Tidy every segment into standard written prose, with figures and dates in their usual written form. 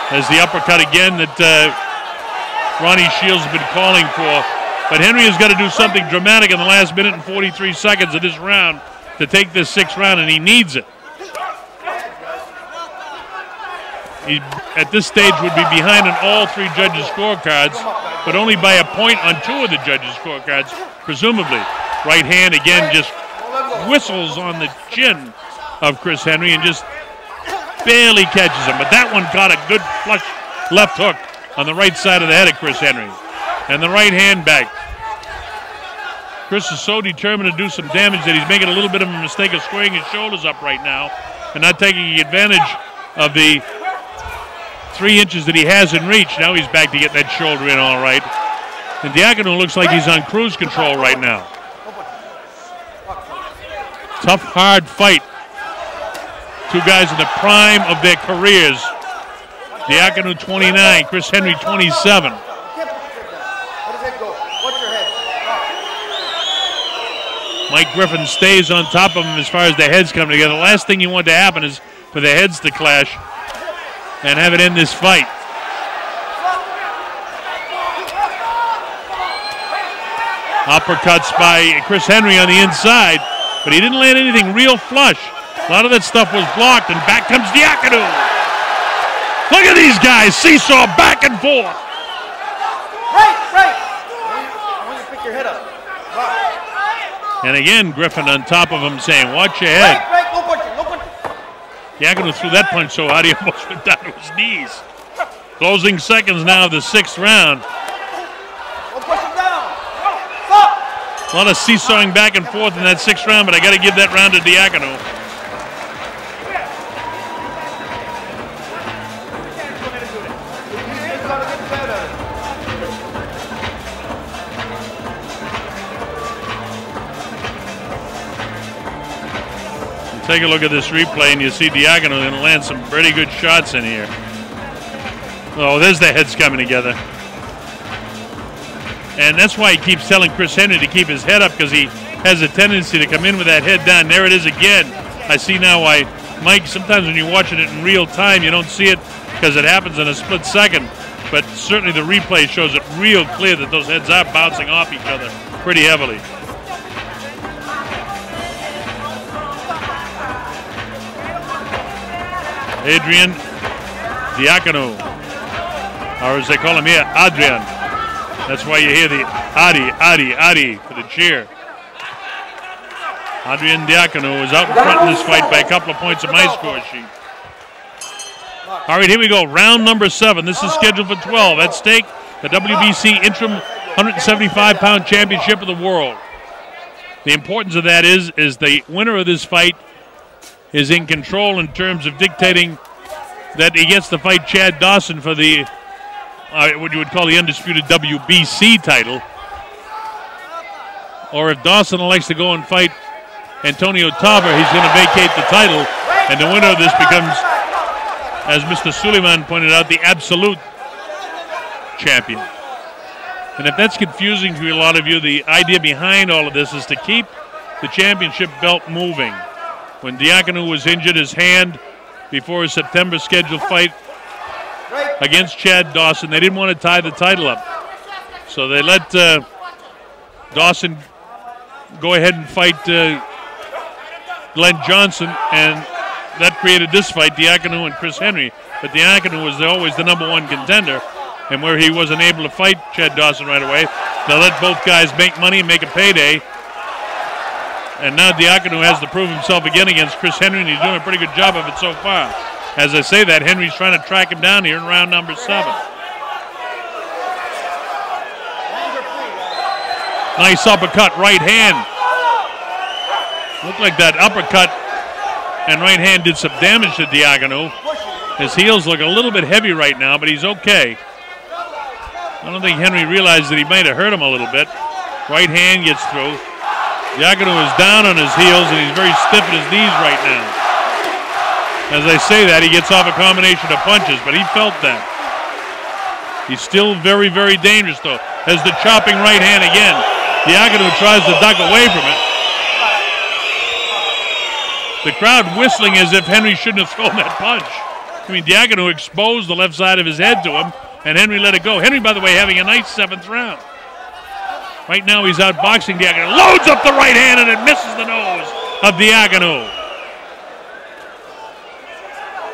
As the uppercut again that Ronnie Shields has been calling for. But Henry has got to do something dramatic in the last minute and 43 seconds of this round to take this 6th round, and he needs it. He, at this stage, would be behind on all 3 judges' scorecards, but only by a point on 2 of the judges' scorecards, presumably. Right hand, again, just whistles on the chin of Chris Henry and just barely catches him. But that one got a good flush left hook on the right side of the head of Chris Henry. And the right hand back. Chris is so determined to do some damage that he's making a little bit of a mistake of squaring his shoulders up right now and not taking advantage of the 3 inches that he has in reach. Now he's back to get that shoulder in all right. And Diaconu looks like he's on cruise control right now. Tough, hard fight. 2 guys in the prime of their careers. Diaconu 29, Chris Henry 27. Mike Griffin stays on top of him as far as their heads come together. The last thing you want to happen is for their heads to clash and have it end this fight. Uppercuts by Chris Henry on the inside, but he didn't land anything real flush. A lot of that stuff was blocked, and back comes Diaconu. Look at these guys, seesaw back and forth. Right. I want you to pick your head up. And again, Griffin on top of him saying, watch your head. Right, no punching. Diaconu threw that punch so hard he almost went down to his knees. Closing seconds now of the 6th round. Don't push him down. Stop. A lot of seesawing back and forth in that 6th round, but I got to give that round to Diaconu. Take a look at this replay, and you see Diaconu going to land some pretty good shots in here. Oh, there's the heads coming together. And that's why he keeps telling Chris Henry to keep his head up, because he has a tendency to come in with that head down. There it is again. I see now why, Mike, sometimes when you're watching it in real time, you don't see it because it happens in a split second. But certainly the replay shows it real clear that those heads are bouncing off each other pretty heavily. ADRIAN Diaconu, or as they call him here, ADRIAN. That's why you hear the Adi for the cheer. ADRIAN Diaconu is out in front in this fight by a couple of points of my score sheet. All right, here we go. Round number 7. This is scheduled for 12. At stake, the WBC Interim 175-pound Championship of the World. The importance of that is the winner of this fight is in control in terms of dictating that he gets to fight Chad Dawson for the, what you would call the undisputed WBC title. Or if Dawson elects to go and fight Antonio Tarver, he's going to vacate the title, and the winner of this becomes, as Mr. Suleiman pointed out, the absolute champion. And if that's confusing to a lot of you, the idea behind all of this is to keep the championship belt moving. When Diaconu was injured, his hand before his September scheduled fight against Chad Dawson, they didn't want to tie the title up. So they let Dawson go ahead and fight Glenn Johnson, and that created this fight, Diaconu and Chris Henry. But Diaconu was always the #1 contender, and where he wasn't able to fight Chad Dawson right away, they let both guys make money and make a payday. And now Diaconu has to prove himself again against Chris Henry, and he's doing a pretty good job of it so far. As I say that, Henry's trying to track him down here in round number 7. Nice uppercut, right hand. Looked like that uppercut and right hand did some damage to Diaconu. His heels look a little bit heavy right now, but he's okay. I don't think Henry realized that he might have hurt him a little bit. Right hand gets through. Diaconu is down on his heels, and he's very stiff at his knees right now. As I say that, he gets off a combination of punches, but he felt that. He's still very, very dangerous, though. Has the chopping right hand again. Diaconu tries to duck away from it. The crowd whistling as if Henry shouldn't have thrown that punch. I mean, Diaconu exposed the left side of his head to him, and Henry let it go. Henry, by the way, having a nice 7th round. Right now he's out boxing Diaconu. Loads up the right hand, and it misses the nose of Diaconu.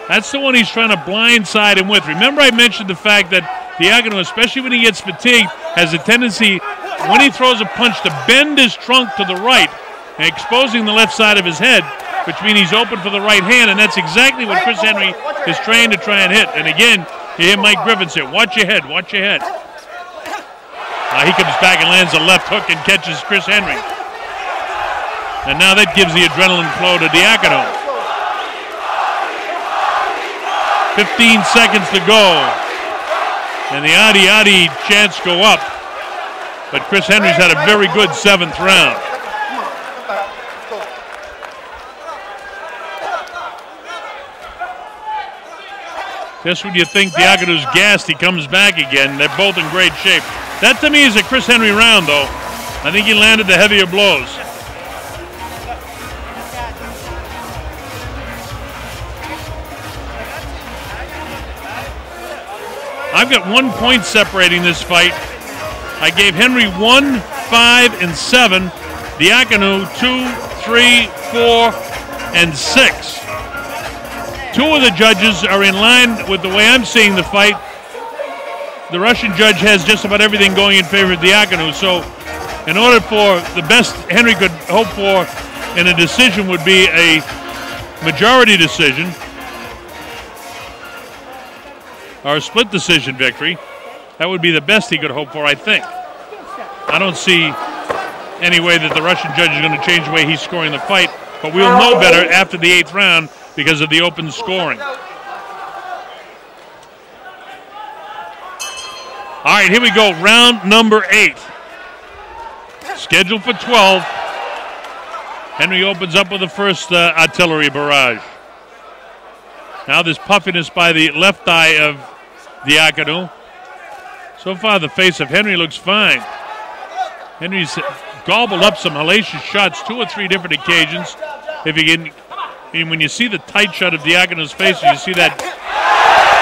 That's the one he's trying to blindside him with. Remember I mentioned the fact that Diaconu, especially when he gets fatigued, has a tendency, when he throws a punch, to bend his trunk to the right, and exposing the left side of his head, which means he's open for the right hand, and that's exactly what Chris Henry is trying to try and hit. And again, you hear Mike Griffin say, watch your head, watch your head. He comes back and lands a left hook and catches Chris Henry. And now that gives the adrenaline flow to Diaconu. 15 seconds to go. And the Adi chants go up. But Chris Henry's had a very good 7th round. Just when you think Diaconu's gassed, he comes back again. They're both in great shape. That to me is a Chris Henry round, though. I think he landed the heavier blows. I've got 1 point separating this fight. I gave Henry 1, 5, and 7. Diaconu 2, 3, 4, and 6. 2 of the judges are in line with the way I'm seeing the fight. The Russian judge has just about everything going in favor of Diaconu. So in order for the best Henry could hope for in a decision would be a majority decision or a split decision victory. That would be the best he could hope for, I think. I don't see any way that the Russian judge is going to change the way he's scoring the fight, but we'll know better after the 8th round because of the open scoring. All right, here we go, round number 8. Scheduled for 12. Henry opens up with the first artillery barrage. Now this puffiness by the left eye of Diaconu. So far the face of Henry looks fine. Henry's gobbled up some hellacious shots 2 or 3 different occasions. If you can, when you see the tight shot of Diaconu's face, you see that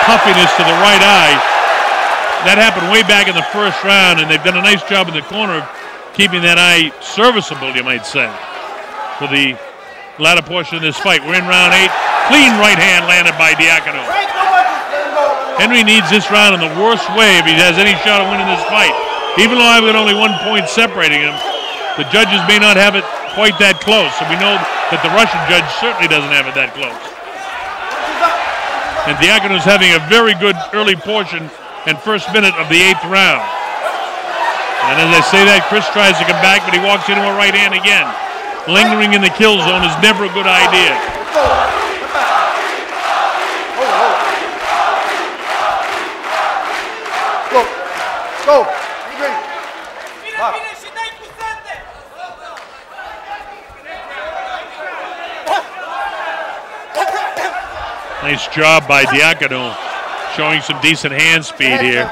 puffiness to the right eye. That happened way back in the first round, and they've done a nice job in the corner of keeping that eye serviceable, you might say, for the latter portion of this fight. We're in round 8. Clean right hand landed by Diaconu. Henry needs this round in the worst way if he has any shot of winning this fight. Even though I've got only 1 point separating him, the judges may not have it quite that close, and we know that the Russian judge certainly doesn't have it that close. And Diaconu's having a very good early portion and first minute of the 8th round. And as I say that, Chris tries to come back, but he walks into a right hand again. Lingering in the kill zone is never a good idea. Go. Nice job by Diaconu, showing some decent hand speed here.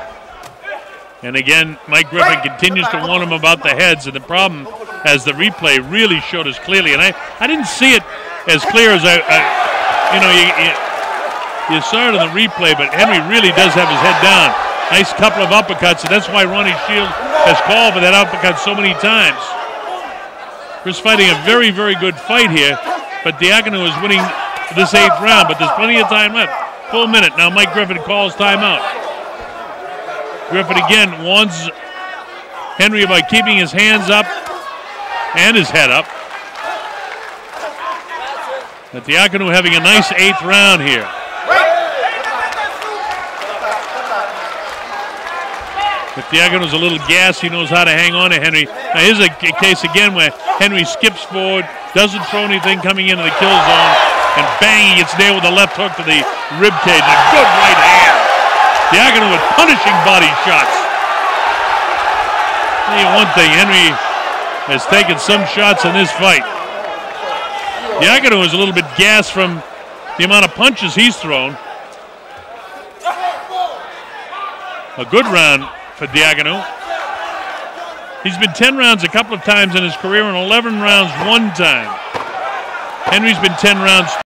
And again, Mike Griffin continues to warn him about the heads, and the problem, as the replay really showed us clearly, and I didn't see it as clear as you saw it in the replay, but Henry really does have his head down. Nice couple of uppercuts, and that's why Ronnie Shields has called for that uppercut so many times. Chris fighting a very, very good fight here, but Diaconu is winning this 8th round, but there's plenty of time left. Full minute. Now Mike Griffin calls timeout. Griffin again warns Henry about keeping his hands up and his head up. But Diaconu having a nice 8th round here. If Diaconu's a little gassed, he knows how to hang on to Henry. Now here's a case again where Henry skips forward, doesn't throw anything coming into the kill zone, and bang, he gets nailed with a left hook to the rib cage. A good right hand. Diaconu with punishing body shots. I'll tell you one thing, Henry has taken some shots in this fight. Diaconu is a little bit gassed from the amount of punches he's thrown. A good round for Diaconu. He's been 10 rounds a couple of times in his career and 11 rounds one time. Henry's been 10 rounds